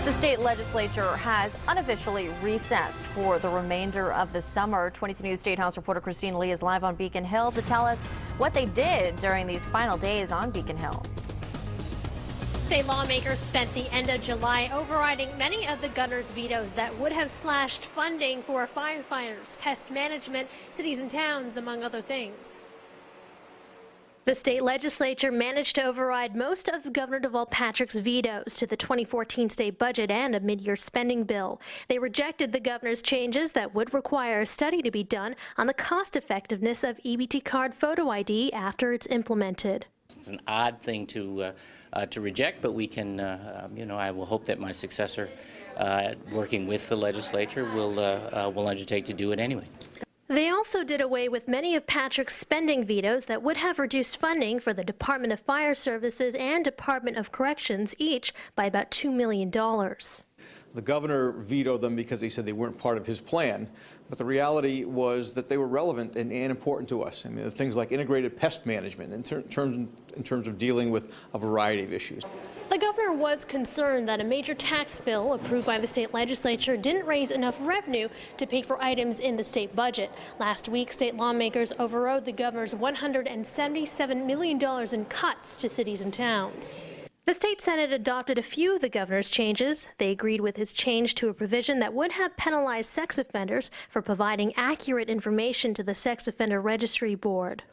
The state legislature has unofficially recessed for the remainder of the summer. 22 News State House reporter Christine Lee is live on Beacon Hill to tell us what they did during these final days on Beacon Hill. State lawmakers spent the end of July overriding many of the governor's vetoes that would have slashed funding for firefighters, pest management, cities and towns, among other things. The state legislature managed to override most of Governor Deval Patrick's vetoes to the 2014 state budget and a mid-year spending bill. They rejected the governor's changes that would require a study to be done on the cost-effectiveness of EBT card photo ID after it's implemented. It's an odd thing to reject, but we can, I will hope that my successor, working with the legislature, will undertake to do it anyway. They also did away with many of Patrick's spending vetoes that would have reduced funding for the Department of Fire Services and Department of Corrections, each by about $2 million. The governor vetoed them because he said they weren't part of his plan, but the reality was that they were relevant and important to us. I mean, things like integrated pest management in terms of dealing with a variety of issues. The governor was concerned that a major tax bill approved by the state legislature didn't raise enough revenue to pay for items in the state budget. Last week, state lawmakers overrode the governor's $177 million in cuts to cities and towns. The state Senate adopted a few of the governor's changes. They agreed with his change to a provision that would have penalized sex offenders for providing accurate information to the Sex Offender Registry Board.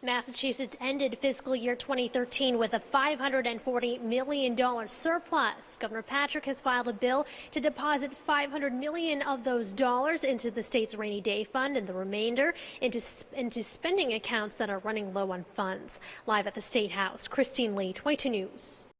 Massachusetts ended fiscal year 2013 with a $540 million surplus. Governor Patrick has filed a bill to deposit $500 million of those dollars into the state's rainy day fund and the remainder into spending accounts that are running low on funds. Live at the State House, Christine Lee, 22 News.